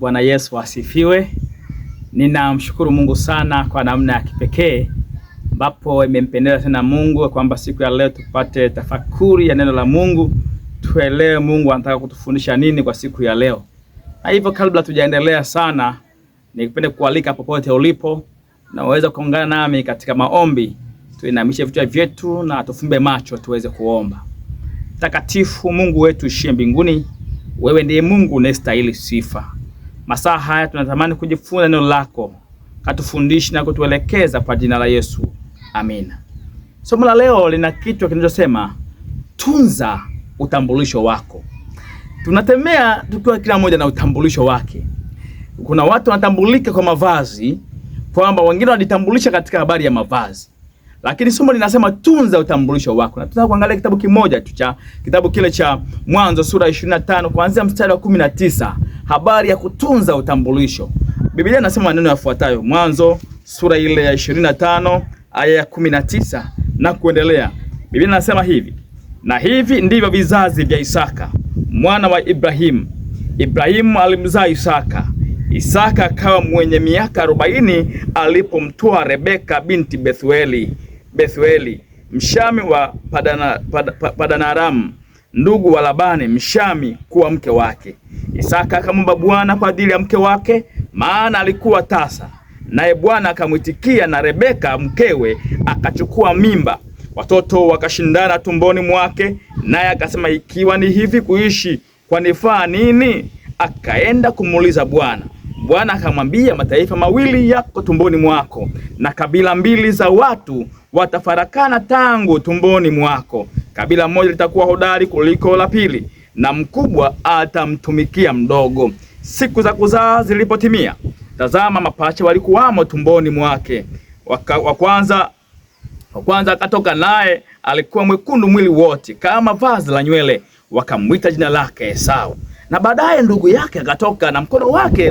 Bwana Yesu asifiwe. Ninamshukuru Mungu sana kwa namna ya kipekee ambapo imempendeza sana Mungu kwamba siku ya leo tupate tafakuri ya neno la Mungu, tuelewe Mungu anataka kutufundisha nini kwa siku ya leo. Na hivyo kabla tujaendelea sana, nikipende kualika popote ulipo na uweze kuungana nami katika maombi. Tuinamishe vichwa vyetu na tufumbe macho tuweze kuomba. Takatifu Mungu wetu ushie mbinguni, wewe ndiye Mungu unastahili sifa. Masaa haya tunatamani kujifunza neno lako, katufundishe na kutuelekeza kwa jina la Yesu. Amina. Somo la leo lina kichwa kinachosema tunza utambulisho wako. Tunatemea tukiwa kila mmoja na utambulisho wake. Kuna watu wanatambulika kwa mavazi, kwamba wengine wanajitambulisha katika habari ya mavazi. Lakini somo linasema tunza utambulisho wako. Na tunataka kuangalia kitabu kimoja tu cha kitabu kile cha Mwanzo sura 25 kuanzia mstari wa 19, habari ya kutunza utambulisho. Biblia inasema maneno yafuatayo. Mwanzo sura ile ya 25 aya ya 19 na kuendelea. Biblia inasema hivi: na hivi ndivyo vizazi vya Isaka mwana wa Ibrahimu. Ibrahimu alimzaa Isaka. Isaka akawa mwenye miaka 40 alipomtoa Rebeka binti Bethueli Mshami wa Padanaramu, ndugu wa Labani Mshami, kuwa mke wake. Isaka akamwomba Bwana kwa ajili ya mke wake, maana alikuwa tasa. Naye Bwana akamwitikia, na Rebeka mkewe akachukua mimba. Watoto wakashindana tumboni mwake, naye akasema, ikiwa ni hivi kuishi kwanifaa nini? Akaenda kumuuliza Bwana. Bwana akamwambia, mataifa mawili yako tumboni mwako, na kabila mbili za watu watafarakana tangu tumboni mwako. Kabila moja litakuwa hodari kuliko la pili, na mkubwa atamtumikia mdogo. Siku za kuzaa zilipotimia, tazama, mapacha walikuwamo tumboni mwake. Wa kwanza akatoka, naye alikuwa mwekundu mwili wote kama vazi la nywele, wakamwita jina lake Esau. Na baadaye ndugu yake akatoka, na mkono wake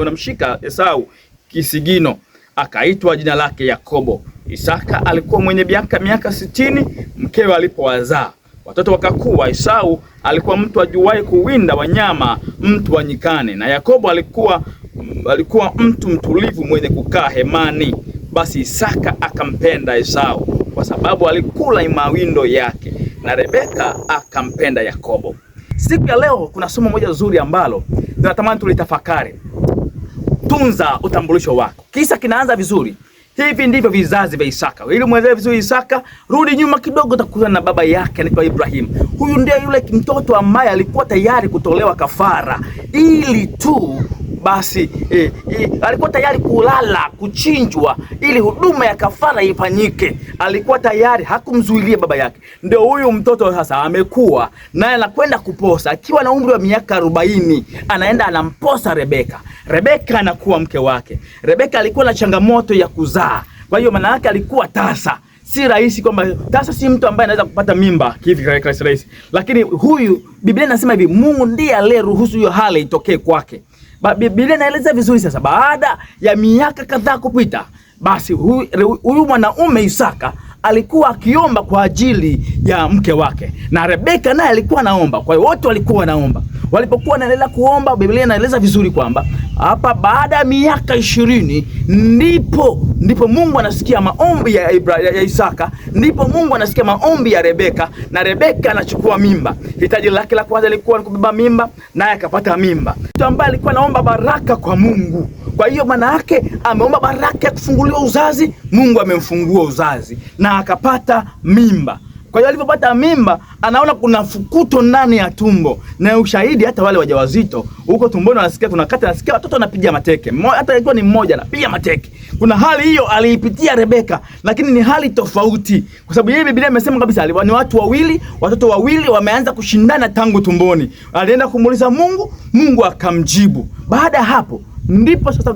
unamshika Esau kisigino, akaitwa jina lake Yakobo. Isaka alikuwa mwenye miaka 60 mkewe alipowazaa. Watoto wakakuwa. Esau alikuwa mtu ajuaye kuwinda wanyama, mtu wa nyikani, na Yakobo alikuwa mtu mtulivu mwenye kukaa hemani. Basi Isaka akampenda Esau kwa sababu alikula mawindo yake, na Rebeka akampenda Yakobo. Siku ya leo kuna somo moja zuri ambalo tunatamani tulitafakari. Tunza utambulisho wako. Kisa kinaanza vizuri. Hivi ndivyo vizazi vya Isaka. Ili muelewe vizuri Isaka, rudi nyuma kidogo, utakutana na baba yake anaitwa Ibrahimu. Huyu ndiye yule mtoto ambaye alikuwa tayari kutolewa kafara ili tu basi alikuwa tayari kulala, kuchinjwa ili huduma ya kafara ifanyike. Alikuwa tayari, hakumzuilia baba yake. Ndio huyu mtoto sasa amekuwa naye anakwenda kuposa akiwa na umri wa miaka 40, anaenda anamposa Rebeka. Rebeka anakuwa mke wake. Rebeka alikuwa na changamoto ya kuzaa. Kwa hiyo maana yake alikuwa tasa. Si rahisi kwamba tasa si mtu ambaye anaweza kupata mimba hivi rahisi. Lakini huyu Biblia inasema hivi, Mungu ndiye aliyeruhusu hiyo hali itokee kwake. Biblia inaeleza vizuri sasa, baada ya miaka kadhaa kupita, basi huyu mwanaume Isaka alikuwa akiomba kwa ajili ya mke wake, na Rebeka naye alikuwa anaomba. Kwa hiyo wote walikuwa wanaomba. Walipokuwa wanaendelea kuomba, Biblia inaeleza vizuri kwamba hapa baada ya miaka 20 ndipo Mungu anasikia maombi ya Isaka, ndipo Mungu anasikia maombi ya Rebeka, na Rebeka anachukua mimba. Hitaji lake la kwanza lilikuwa ni kubeba mimba, naye akapata mimba. Mtu ambaye alikuwa anaomba baraka kwa Mungu. Kwa hiyo maana yake ameomba baraka ya kufunguliwa uzazi, Mungu amemfungua uzazi na akapata mimba. Kwa hiyo alipopata mimba, anaona kuna fukuto ndani ya tumbo. Na ushahidi, hata wale wajawazito huko tumboni wanasikia, kuna kati nasikia watoto wanapiga mateke. Hata ilikuwa ni mmoja anapiga mateke. Kuna hali hiyo aliipitia Rebeka, lakini ni hali tofauti. Kwa sababu yeye Biblia imesema kabisa ni watoto wawili wameanza kushindana tangu tumboni. Alienda kumuuliza Mungu, Mungu akamjibu. Baada ya hapo Ndipo sasa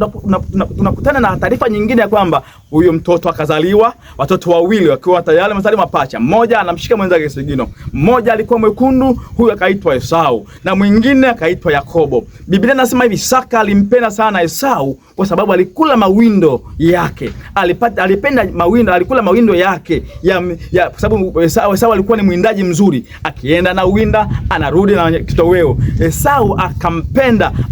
tunakutana na taarifa nyingine ya kwamba huyo mtoto akazaliwa, watoto wawili wakiwa tayari wamezaliwa mapacha. Mmoja anamshika mwenzake kisigino. Mmoja alikuwa mwekundu, huyo akaitwa Esau, na mwingine akaitwa Yakobo. Biblia inasema hivi, Isaka alimpenda sana Esau kwa sababu alikula mawindo yake. Alipenda mawindo, alikula mawindo yake kwa sababu Esau alikuwa ni mwindaji mzuri. Akienda na winda, anarudi na kitoweo. Esau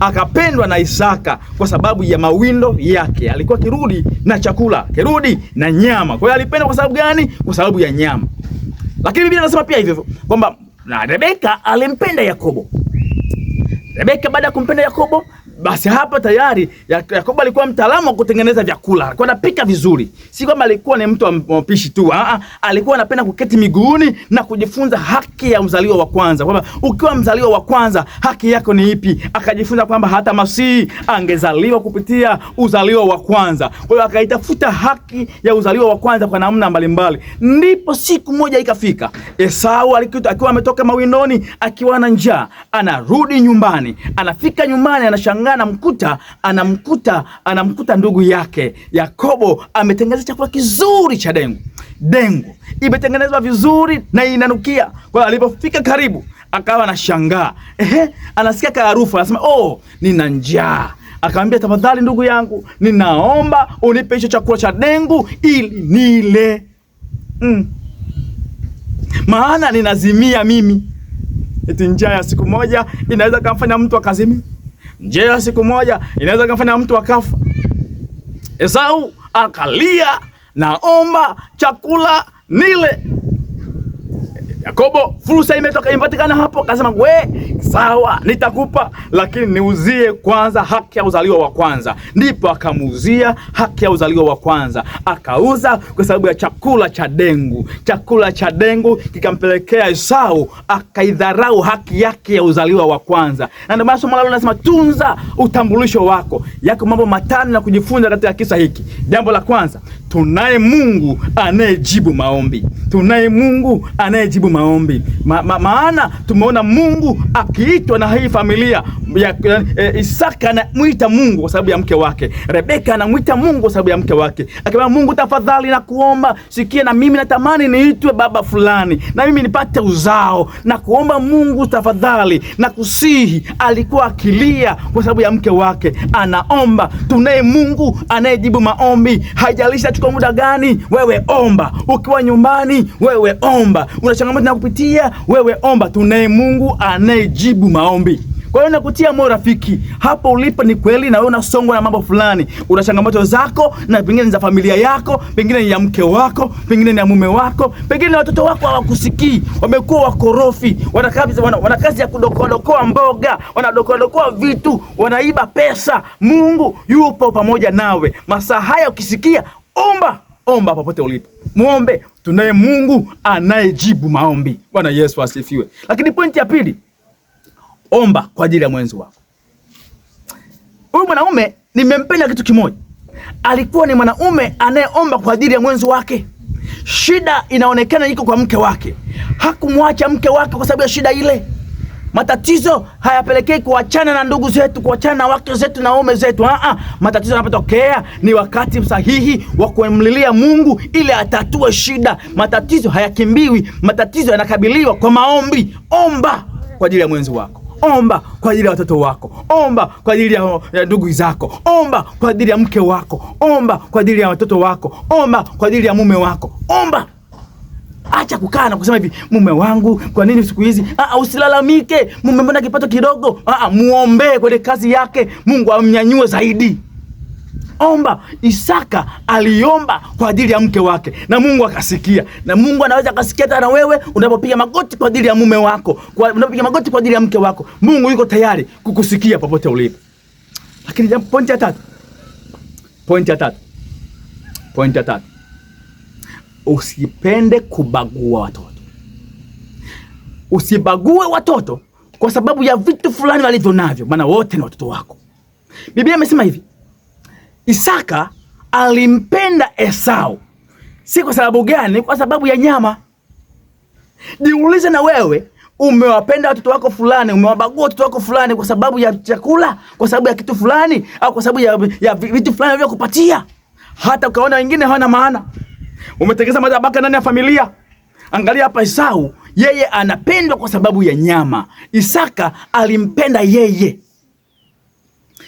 akapendwa na Isaka kwa sababu ya mawindo yake. Alikuwa kirudi na chakula, kirudi na nyama. Kwa hiyo alipenda kwa sababu gani? Kwa sababu ya nyama. Lakini Biblia inasema pia hivyo kwamba na Rebeka alimpenda Yakobo. Rebeka baada ya kumpenda Yakobo, basi hapa tayari Yakobo alikuwa mtaalamu wa kutengeneza vyakula. Alikuwa anapika vizuri. Si kwamba alikuwa ni mtu wa mapishi tu. Alikuwa anapenda kuketi miguuni na kujifunza haki ya mzaliwa wa kwanza. Kwamba ukiwa mzaliwa wa kwanza, haki yako ni ipi? Akajifunza kwamba hata Masihi angezaliwa kupitia uzaliwa wa kwanza. Kwa hiyo akaitafuta haki ya uzaliwa wa kwanza kwa namna mbalimbali. Ndipo siku moja ikafika, Esau akiwa ametoka mawindoni, akiwa na njaa, anarudi nyumbani. Anafika nyumbani, anashangaa anamkuta ndugu yake Yakobo ametengeneza chakula kizuri cha dengu. Dengu imetengenezwa vizuri na inanukia. Kwa alipofika karibu, akawa anashangaa. Anasikia harufu, anasema, nina njaa. Akamwambia, tafadhali ndugu yangu, ninaomba unipe hicho chakula cha dengu ili nile. Maana ninazimia mimi. Eti njaa ya siku moja inaweza kumfanya mtu akazimia. Njaa ya siku moja inaweza kumfanya mtu akafa. Esau akalia, naomba chakula nile. Yakobo, fursa imepatikana hapo, akasema, sawa, nitakupa, lakini niuzie kwanza haki ya uzaliwa wa kwanza. Ndipo akamuuzia haki ya uzaliwa wa kwanza. Akauza kwa sababu ya chakula cha dengu. Chakula cha dengu kikampelekea Esau akaidharau haki yake ya uzaliwa wa kwanza. Na ndio maana somo la leo linasema tunza utambulisho wako. Yako mambo matano ya kujifunza katika kisa hiki. Jambo la kwanza, tunaye Mungu anayejibu maombi. Tunaye Mungu anayejibu maombi. Maana tumeona Mungu akiitwa na hii familia ya Isaka anamuita Mungu kwa sababu ya mke wake. Rebeka anamuita Mungu kwa sababu ya mke wake. Akisema, Mungu tafadhali na kuomba, sikia, na mimi natamani niitwe baba fulani, na mimi nipate uzao, na kuomba Mungu tafadhali, na kusihi. Alikuwa akilia kwa sababu ya mke wake. Anaomba. Tunaye Mungu anayejibu maombi. Haijalishi achukua muda gani, wewe omba. Ukiwa nyumbani, wewe omba. Una changamoto na kupitia, wewe omba. Tunaye Mungu anayejibu maombi. Kwa hiyo nakutia moyo rafiki, hapo ulipo ni kweli na wewe unasongwa na mambo fulani. Una changamoto zako, na pengine ni za familia yako, pengine ni ya mke wako, pengine ni ya mume wako, pengine ni watoto wako hawakusikii, wamekuwa wakorofi, wana kazi ya kudokoa mboga, wanadokoa vitu, wanaiba pesa. Mungu yupo pamoja nawe. Masaa haya ukisikia, omba popote ulipo. Muombe. Tunaye Mungu anayejibu maombi. Bwana Yesu asifiwe. Lakini pointi ya pili, omba kwa ajili ya mwenzi wako. Huyu mwanaume nimempenda kitu kimoja. Alikuwa ni mwanaume anayeomba kwa ajili ya mwenzi wake. Shida inaonekana iko kwa mke wake. Hakumwacha mke wake kwa sababu ya shida ile. Matatizo hayapelekei kuachana na ndugu zetu, kuachana na wake zetu na waume zetu. Matatizo yanapotokea ni wakati sahihi wa kumlilia Mungu ili atatue shida. Matatizo hayakimbiwi, matatizo yanakabiliwa kwa maombi. Omba kwa ajili ya mwenzi wako. Omba kwa ajili ya watoto wako. Omba kwa ajili ya ndugu zako. Omba kwa ajili ya mke wako. Omba kwa ajili ya watoto wako. Omba kwa ajili ya mume wako. Omba. Acha kukaa na kusema hivi, mume wangu kwa nini siku hizi? Usilalamike, mume mbona kipato kidogo? Muombe kwenye kazi yake, Mungu amnyanyue zaidi. Omba. Isaka aliomba kwa ajili ya mke wake na Mungu akasikia. Na Mungu anaweza akasikia hata na wewe unapopiga magoti kwa ajili ya mume wako, unapopiga magoti kwa ajili ya mke wako. Mungu yuko tayari kukusikia popote ulipo. Lakini pointi ya tatu. Usipende kubagua watoto. Usibague watoto kwa sababu ya vitu fulani walivyo navyo, maana wote ni watoto wako. Biblia imesema hivi, Isaka alimpenda Esau. Si kwa sababu gani? Kwa sababu ya nyama. Jiulize na wewe, Umewapenda watoto wako fulani, umewabagua watoto wako fulani kwa sababu ya chakula, kwa sababu ya kitu fulani, au kwa sababu ya vitu fulani vya kupatia, hata ukaona wengine hawana maana. Umetegeza madhabaka ndani ya familia. Angalia hapa Esau, yeye anapendwa kwa sababu ya nyama. Isaka alimpenda yeye.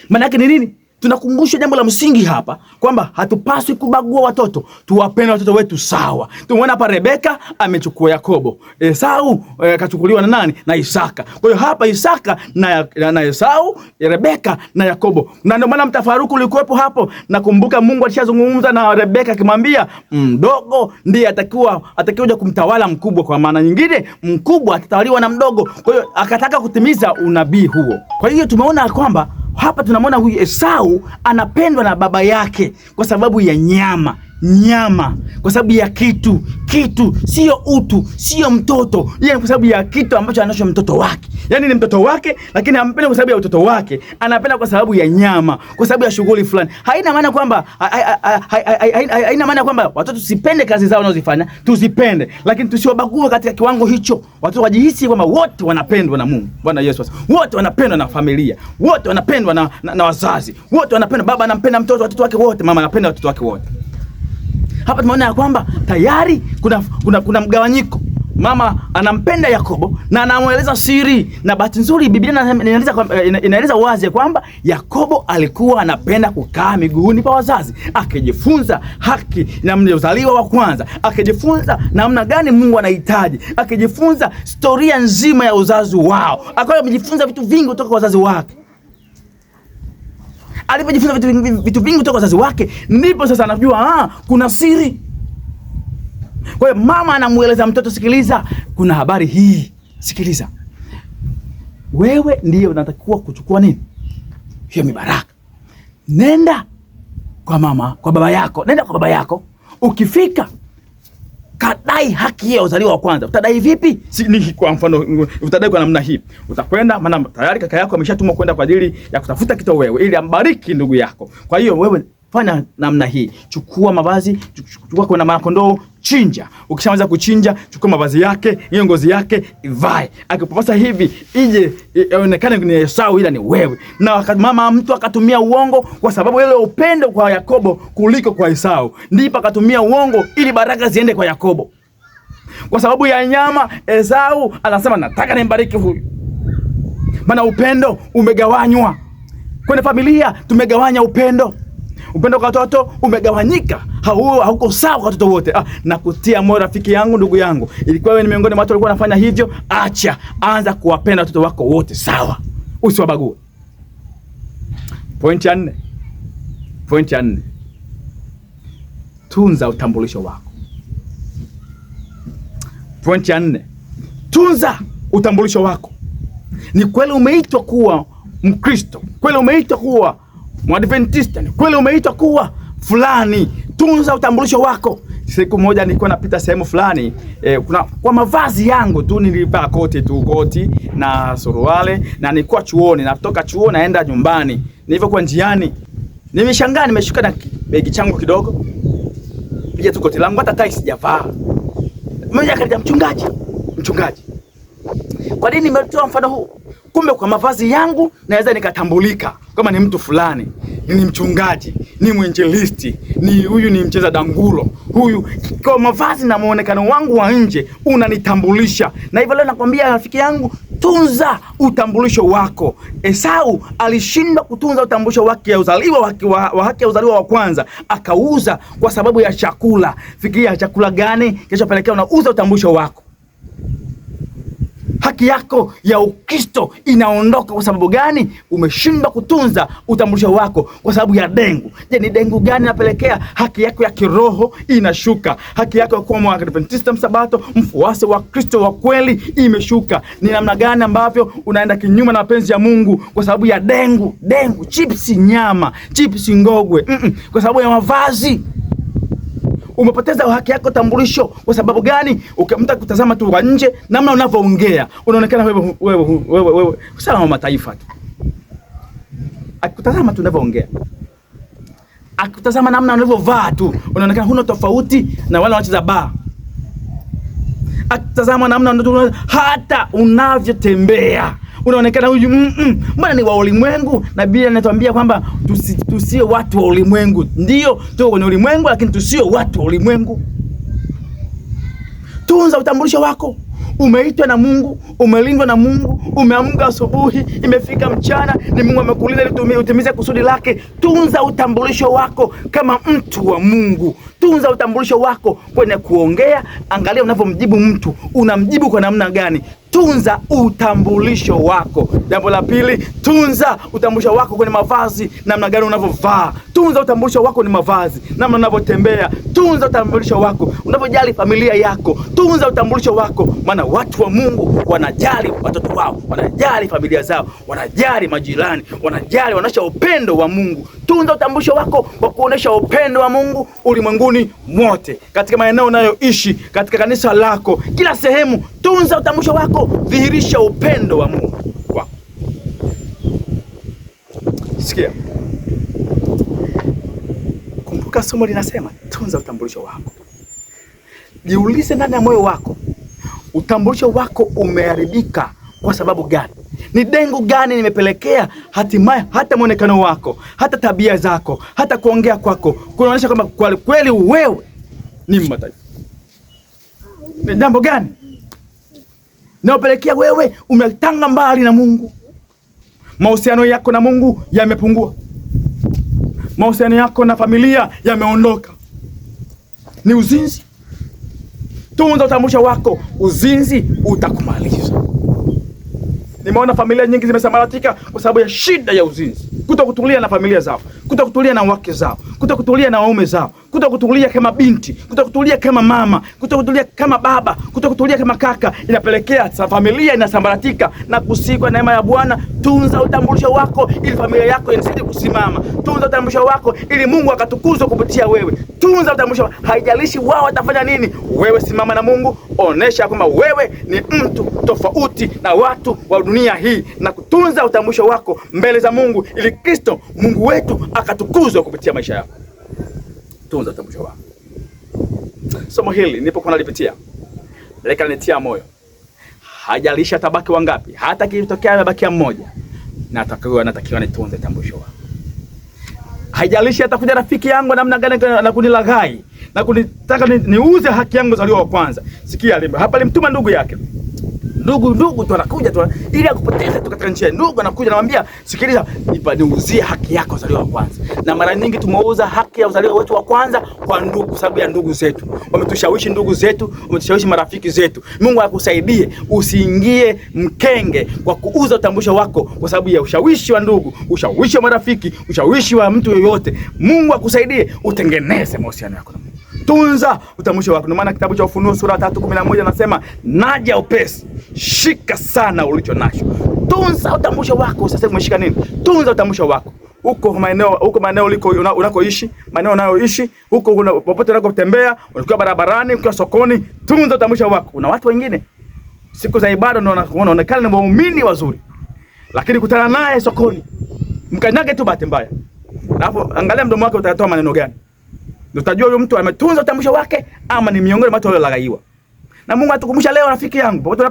Maana yake ni nini? Tunakumbushwa jambo la msingi hapa kwamba hatupaswi kubagua watoto, tuwapende watoto wetu sawa. Tumeona hapa Rebeka amechukua Yakobo, Esau akachukuliwa na nani? Na Isaka. Kwa hiyo hapa Isaka na Esau, Rebeka na Yakobo. Na ndio maana mtafaruku ulikuwepo hapo. Nakumbuka Mungu alishazungumza na Rebeka akimwambia mdogo ndiye atakuja kumtawala mkubwa. Kwa maana nyingine mkubwa atatawaliwa na mdogo. Kwa hiyo akataka kutimiza unabii huo. Kwa hiyo tumeona kwamba hapa tunamwona huyu Esau anapendwa na baba yake kwa sababu ya nyama, kwa sababu ya kitu, sio utu, sio mtoto. Yeye kwa sababu ya kitu ambacho anacho mtoto wake. Yaani ni mtoto wake, lakini hampenda kwa sababu ya utoto wake, anapenda kwa sababu ya nyama, kwa sababu ya shughuli fulani. Haina maana kwamba watoto tusipende kazi zao wanazofanya, tuzipende, lakini tusiwabague katika kiwango hicho. Watoto wajihisi kwamba wote wanapendwa na Mungu. Bwana Yesu asifiwe. Wote wanapendwa na familia, wote wanapendwa na wazazi, wote wanapendwa. Baba anampenda watoto wake wote, mama anapenda watoto wake wote. Hapa tumeona ya kwamba tayari kuna mgawanyiko. Mama anampenda Yakobo na anamweleza siri, na bahati nzuri Biblia inaeleza wazi kwamba Yakobo alikuwa anapenda kukaa miguuni pa wazazi, akijifunza haki na mzaliwa wa kwanza, akijifunza namna gani Mungu anahitaji, akijifunza historia nzima ya uzazi wao, akawa amejifunza vitu vingi kutoka kwa wazazi wake. Alipojifunza vitu vingi kutoka wazazi wake, ndipo sasa anajua kuna siri. Kwa hiyo mama anamueleza mtoto, sikiliza, kuna habari hii, sikiliza. Wewe ndiye unatakiwa kuchukua nini? Hiyo mibaraka. Nenda kwa baba yako. Ukifika kadai haki ya uzaliwa wa kwanza. Utadai vipi? Kwa mfano, utadai kwa namna hii. Utakwenda, maana tayari kaka yako ameshatumwa kwenda kwa ajili ya kutafuta kitoweo ili ambariki ndugu yako. Kwa hiyo wewe fanya namna hii. Chukua mavazi, chukua kwa mwana kondoo, chinja. Ukishaanza kuchinja, chukua mavazi yake, hiyo ngozi yake ivae. Akipopasa hivi, ije ionekane ni Esau ila ni wewe. Na mama mtu akatumia uongo kwa sababu ile upendo kwa Yakobo kuliko kwa Esau. Ndipo akatumia uongo ili baraka ziende kwa Yakobo. Kwa sababu ya nyama, Esau anasema nataka nimbariki huyu. Maana upendo umegawanywa. Kwenye familia tumegawanya upendo. Upendo kwa watoto umegawanyika. Hauko sawa kwa watoto wote. Na kutia moyo rafiki yangu, ndugu yangu, ilikuwa wewe ni miongoni mwa watu walikuwa wanafanya hivyo, anza kuwapenda watoto wako wote sawa. Usiwabague. Point ya 4. Tunza utambulisho wako. Point ya 4. Tunza utambulisho wako. Ni kweli umeitwa kuwa Mkristo, kweli umeitwa kuwa Mwadventista, kweli umeitwa kuwa fulani. Tunza utambulisho wako. Siku moja nilikuwa napita sehemu fulani, kwa mavazi yangu tu nilivaa koti na suruale, na nilikuwa chuoni, natoka chuo naenda nyumbani. Nilivyokuwa njiani, nimeshangaa nimeshuka na begi changu kidogo. Pia tu koti langu hata tai sijavaa. Mmoja akaja, mchungaji, kwa nini nimetoa mfano huu? Kumbe kwa mavazi yangu naweza nikatambulika kama ni mtu fulani, ni mchungaji, ni mwinjilisti, huyu ni mcheza dangulo. Huyu kwa mavazi na muonekano wangu wa nje unanitambulisha. Na hivyo leo nakwambia rafiki yangu, tunza utambulisho wako. Esau alishindwa kutunza utambulisho wake wa haki ya uzaliwa wa kwanza, akauza kwa sababu ya chakula. Fikiria chakula gani kilichopelekea unauza utambulisho wako? Haki yako ya Ukristo inaondoka kwa sababu gani? Umeshindwa kutunza utambulisho wako kwa sababu ya dengu. Je, ni dengu gani inapelekea haki yako ya kiroho inashuka? Haki yako ya kuwa Mwadventista msabato, mfuasi wa Kristo wa kweli imeshuka. Ni namna gani ambavyo unaenda kinyume na mapenzi ya Mungu kwa sababu ya dengu, chipsi nyama, chipsi ngogwe, kwa sababu ya mavazi. Umepoteza haki yako tambulisho kwa sababu gani? Mtu kutazama tu kwa nje, namna unavyoongea, unaonekana wewe usalama wa mataifa tu. Akutazama tu unavyoongea, akutazama namna unavyovaa tu, unaonekana huna tofauti na wale wanacheza bar. Akitazama namna hata unavyotembea unaonekana huyu mbona ni wa ulimwengu. Na Biblia inatuambia kwamba tusio watu wa ulimwengu. Ndio tuko kwenye ulimwengu, lakini tusio watu wa ulimwengu. Tunza utambulisho wako. Umeitwa na Mungu, umelindwa na Mungu, umeamka asubuhi, imefika mchana, ni Mungu amekulinda ili utimize kusudi lake. Tunza utambulisho wako kama mtu wa Mungu. Tunza utambulisho wako kwenye kuongea. Angalia unavyomjibu mtu, unamjibu kwa namna gani? Tunza utambulisho wako. Jambo la pili, tunza utambulisho wako kwenye mavazi, namna gani unavyovaa. Tunza utambulisho wako ni mavazi, namna unavyotembea. Tunza utambulisho wako unavyojali familia yako. Tunza utambulisho wako, maana watu wa Mungu wanajali watoto wao, wanajali familia zao, wanajali majirani, wanajali, wanaonyesha upendo wa Mungu. Tunza utambulisho wako kwa kuonesha upendo wa Mungu ulimwenguni mote, katika maeneo unayoishi, katika kanisa lako, kila sehemu. Tunza utambulisho wako, dhihirisha upendo wa Mungu wako. Sikia, kumbuka somo linasema tunza utambulisho wako. Jiulize ndani ya moyo wako, utambulisho wako umeharibika kwa sababu gani? Ni dengo gani nimepelekea hatimaye hata muonekano wako, hata tabia zako, hata kuongea kwako kunaonyesha kwamba kwa kweli wewe ni mataifa? Ni jambo gani naopelekea wewe umetanga mbali na Mungu? Mahusiano yako na Mungu yamepungua. Mahusiano yako na familia yameondoka. Ni uzinzi. Tunza utambulisho wako, uzinzi utakumaliza. Nimeona familia nyingi zimesambaratika kwa sababu ya shida ya uzinzi. Kutokutulia na familia zao, kutokutulia na wake zao, kutokutulia na waume zao, kutokutulia kama binti, kutokutulia kama mama, kutokutulia kama baba, kutokutulia kama kaka, inapelekea familia inasambaratika. Na kusikwa neema ya Bwana, tunza utambulisho wako ili familia yako isije kusimama. Tunza utambulisho wako ili Mungu akatukuzwe kupitia wewe. Tunza utambulisho, haijalishi wao watafanya nini, wewe simama na Mungu, onesha kwamba wewe ni mtu tofauti na watu wa dunia hii, na kutunza utambulisho wako mbele za Mungu ili Kristo Mungu wetu akatukuzwe kupitia maisha yako. Tunza utambulisho wako. Somo hili nilipokuwa nalipitia, likanitia moyo. Hajalishi atabaki wangapi, hata kitokea amebakia mmoja, natakiwa nitunze utambulisho wako. Haijalishi atakuja rafiki yangu namna gani na kunilaghai na kunitaka niuze haki yangu zalio wa kwanza. Sikia, hapa alimtuma ndugu yake. Ndugu tu anakuja tu ili akupoteze tu katika njia. Ndugu anakuja anamwambia, sikiliza, niuzie haki yako uzaliwa wa kwanza. Na mara nyingi tumeuza haki ya uzaliwa wetu wa kwanza kwa ndugu, kwa sababu ya ndugu zetu. Wametushawishi ndugu zetu, wametushawishi marafiki zetu. Mungu akusaidie usiingie mkenge kwa kuuza utambulisho wako kwa sababu ya ushawishi wa ndugu, ushawishi wa marafiki, ushawishi wa mtu yoyote. Mungu akusaidie utengeneze mahusiano yako na Mungu. Tunza utambulisho wako. Ndio maana kitabu cha Ufunuo sura 3:11 anasema, naja upesi, shika sana ulicho nacho. Tunza utambulisho wako. Sasa umeshika nini? Tunza utambulisho wako. Huko maeneo unakoishi, maeneo unayoishi, huko popote unakotembea, ukiwa barabarani, ukiwa sokoni, tunza utambulisho wako. Kuna watu wengine siku za ibada ndio wanaonekana ni waumini wazuri, lakini kutana naye sokoni, mkanyage tu bahati mbaya. Alafu angalia mdomo wake utatoa maneno gani. Utajua huyo mtu ametunza utambulisho wake ama ni miongoni mwa watu waliolaghaiwa. Na Mungu atukumbusha leo, rafiki yangu, popote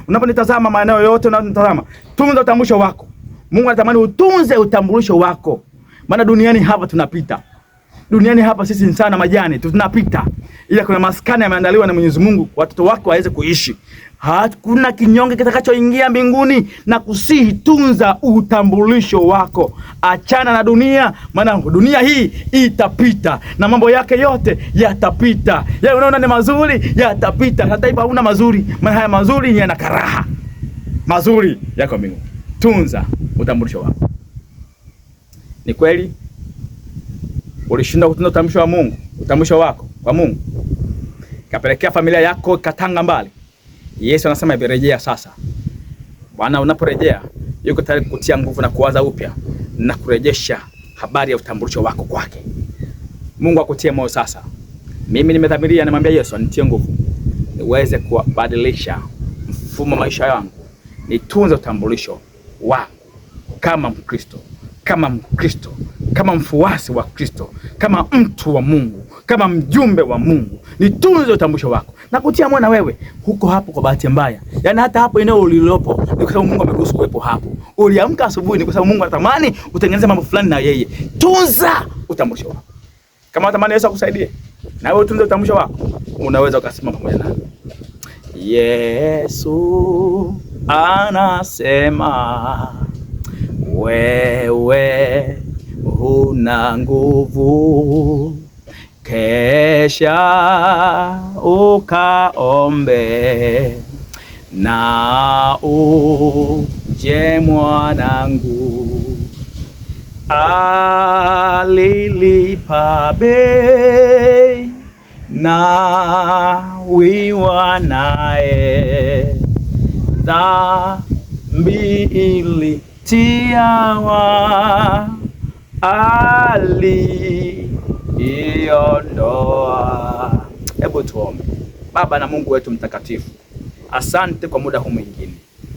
unaponitazama maeneo yote unanitazama, tunza utambulisho wako. Mungu anatamani utunze utambulisho wako. Maana duniani hapa tunapita. Duniani hapa sisi ni sana majani, tunapita. Ila kuna maskani yameandaliwa na Mwenyezi Mungu watoto wake waweze kuishi. Hakuna kinyonge kitakachoingia mbinguni, na kusihi tunza utambulisho wako. Achana na dunia, maana dunia hii itapita na mambo yake yote yatapita. Yale unaona ni mazuri yatapita. Hata hivyo hauna mazuri, maana haya mazuri yana karaha. Mazuri yako mbinguni. Tunza utambulisho wako. Ni kweli ulishindwa kutunza utambulisho wa Mungu, utambulisho wako kwa Mungu, kapelekea familia yako katanga mbali. Yesu anasema rejea sasa. Bwana unaporejea yuko tayari kukutia nguvu na kuanza upya na kurejesha habari ya utambulisho wako kwake. Mungu akutie moyo sasa. Mimi nimedhamiria, namwambia Yesu anitie nguvu niweze kubadilisha mfumo maisha yangu, nitunze utambulisho wa kama Mkristo, kama mfuasi wa Kristo, kama mtu wa Mungu, kama mjumbe wa Mungu. Nitunze utambulisho wako. na kutia moyo na wewe huko hapo kwa bahati mbaya. Yaani hata hapo eneo ulilopo ni kwa sababu Mungu amekuruhusu kuwepo hapo. Uliamka asubuhi ni kwa sababu Mungu anatamani utengeneze mambo fulani na yeye. Tunza utambulisho wako. Kama unatamani Yesu akusaidie, na wewe utunze utambulisho wako, unaweza ukasimama pamoja nami. Yesu anasema wewe huna nguvu, kesha ukaombe na uje mwanangu. Alilipa bei na wiwa naye, dhambi ilitiawa aliiondoa. Hebu tuombe. Baba na Mungu wetu mtakatifu, asante kwa muda huu mwingine.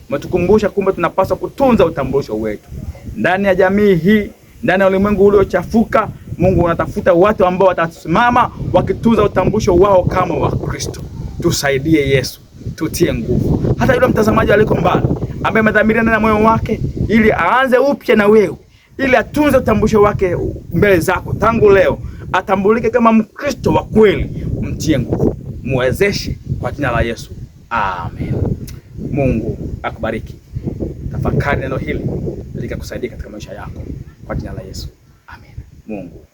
Umetukumbusha kumbe tunapaswa kutunza utambulisho wetu ndani ya jamii hii, ndani ya ulimwengu uliochafuka. Mungu unatafuta watu ambao watasimama wakitunza utambulisho wao kama wa Kristo. Tusaidie Yesu, tutie nguvu. Hata yule mtazamaji aliko mbali ambaye amedhamiria ndani ya moyo wake ili aanze upya na wewe, ili atunze utambulisho wake mbele zako tangu leo, atambulike kama Mkristo wa kweli, mtie nguvu, muwezeshe kwa jina la Yesu. Amen. Mungu akubariki. Tafakari neno hili likakusaidia katika maisha yako kwa jina la Yesu. Amen. Mungu